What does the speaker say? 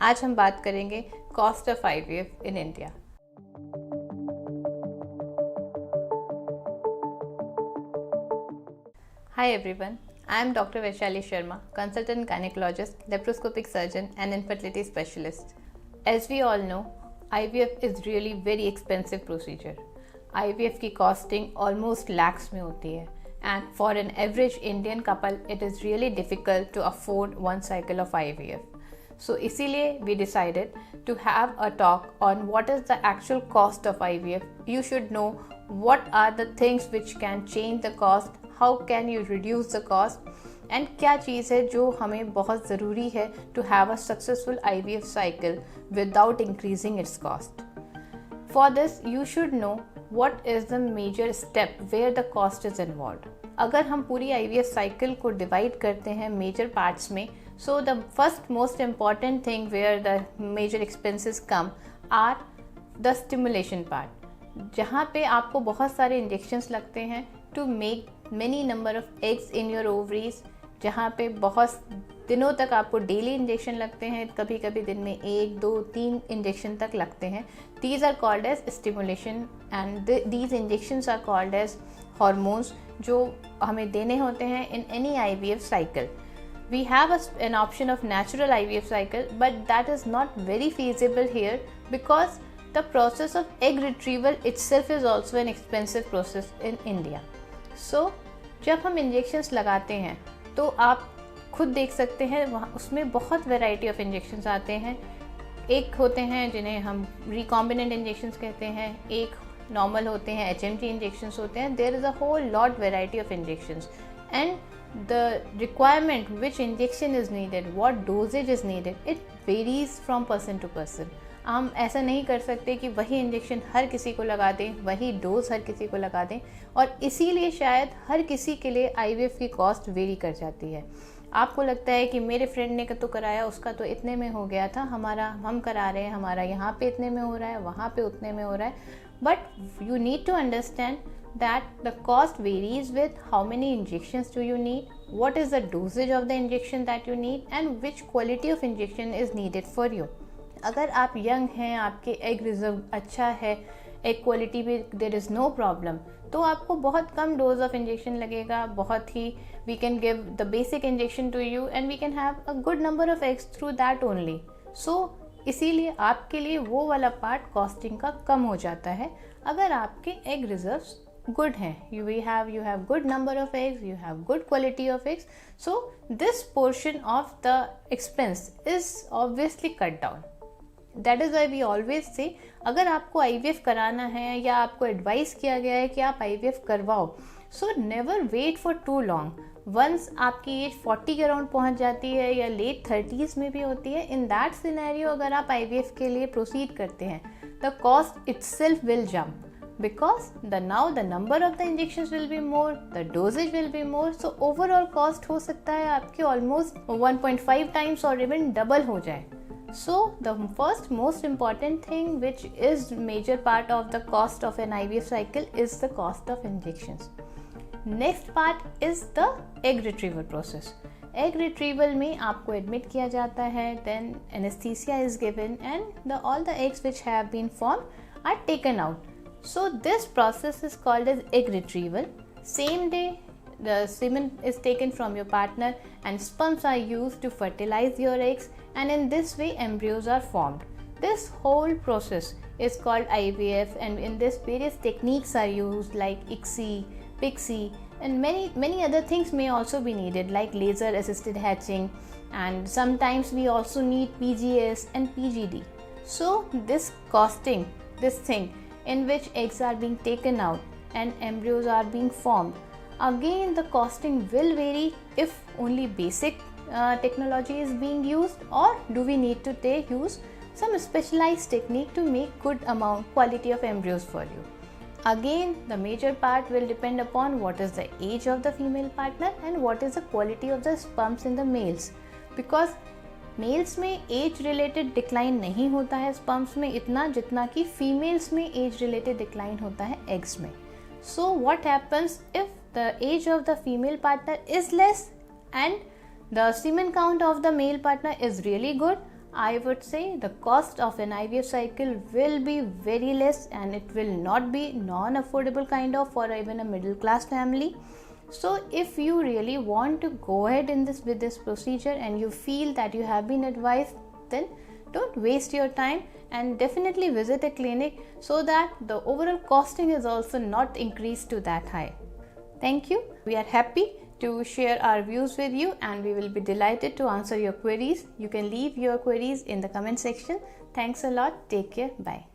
आज हम बात करेंगे cost of IVF in India. Hi everyone, I am Dr. Vaishali Sharma, consultant gynecologist, laparoscopic surgeon and infertility specialist. As we all know, IVF is really very expensive procedure. IVF की costing almost lakhs में होती है and for an average Indian couple it is really difficult to afford one cycle of IVF. So इसीलिए we decided to have a talk on what is the actual cost of IVF. You should know what are the things which can change the cost, how can you reduce the cost and क्या चीज़ है जो हमें बहुत ज़रूरी है to have a successful IVF cycle without increasing its cost. For this you should know what is the major step where the cost is involved. अगर हम पूरी IVF cycle को divide करते हैं major parts में, so the first most important thing where the major expenses come are the stimulation part, जहाँ पे आपको बहुत सारे इंजेक्शंस लगते हैं to make many number of eggs in your ovaries, जहाँ पे बहुत दिनों तक आपको डेली इंजेक्शन लगते हैं, कभी कभी दिन में 1, 2, 3 इंजेक्शन तक लगते हैं. These are called as stimulation and these injections are called as hormones जो हमें देने होते हैं in any IVF cycle. We have an option of natural IVF cycle, but that is not very feasible here because the process of egg retrieval itself is also an expensive process in India. So जब हम injections लगाते हैं तो आप खुद देख सकते हैं वहाँ उसमें बहुत वैरायटी ऑफ इंजेक्शंस आते हैं. एक होते हैं जिन्हें हम रिकॉम्बिनेंट इंजेक्शंस कहते हैं, एक नॉर्मल होते हैं, HMG इंजेक्शंस होते हैं. There is a whole lot variety of injections and the requirement which injection is needed, what dosage is needed, it varies from person to person. हम ऐसा नहीं कर सकते कि वही इंजेक्शन हर किसी को लगा दें, वही डोज हर किसी को लगा दें और इसीलिए शायद हर किसी के लिए IVF की कॉस्ट वेरी कर जाती है. आपको लगता है कि मेरे फ्रेंड ने तो कराया, उसका तो इतने में हो गया था, हम करा रहे हैं, हमारा यहाँ पे इतने में हो रहा है, वहाँ पे उतने में हो रहा है. But you need to understand that the cost varies with how many injections do you need, what is the dosage of the injection that you need and which quality of injection is needed for you. अगर आप young हैं, आपके egg reserve अच्छा है, egg quality भी there is no problem, तो आपको बहुत कम डोज ऑफ इंजेक्शन लगेगा. बहुत ही we can give the basic injection to you and we can have a good number of eggs through that only. So इसीलिए आपके लिए वो वाला पार्ट कॉस्टिंग का कम हो जाता है अगर आपके एग रिजर्व्स good हैं. you have good number of eggs, you have good quality of eggs, so this portion of the expense is obviously cut down. That is why we always say अगर आपको IVF कराना है या आपको advice किया गया है कि आप IVF करवाओ, so never wait for too long. Once आपकी एज 40 के अराउंड पहुंच जाती है या लेट 30s में भी होती है, in that scenario अगर आप IVF के लिए प्रोसीड करते हैं, the cost itself will jump. Because now the number of the injections will be more, the dosage will be more, so overall cost हो सकता है आपके almost 1.5 times or even double हो जाए. So the first most important thing which is major part of the cost of an IVF cycle is the cost of injections. Next part is the egg retrieval process. Egg retrieval में आपको admit किया जाता है, then anesthesia is given and all the eggs which have been formed are taken out. So this process is called as egg retrieval. Same day the semen is taken from your partner and sperms are used to fertilize your eggs and in this way embryos are formed. This whole process is called IVF and in this various techniques are used like ICSI, PICSI and many other things may also be needed like laser assisted hatching and sometimes we also need PGS and PGD. So this costing, this thing in which eggs are being taken out and embryos are being formed, again the costing will vary if only basic technology is being used or do we need to use some specialized technique to make good amount quality of embryos for you. Again the major part will depend upon what is the age of the female partner and what is the quality of the sperms in the males, because males में age related decline नहीं होता है sperms में इतना जितना कि females में age related decline होता है एग्स में. So what happens if the age of the female partner is less and the semen count of the male partner is really good, I would say the cost of an IVF cycle will be very less, and it will not be non-affordable kind of for even a middle class family. So if you really want to go ahead with this procedure and you feel that you have been advised, then don't waste your time and definitely visit a clinic so that the overall costing is also not increased to that high. Thank you. We are happy to share our views with you, and we will be delighted to answer your queries. You can leave your queries in the comment section. Thanks a lot. Take care. Bye.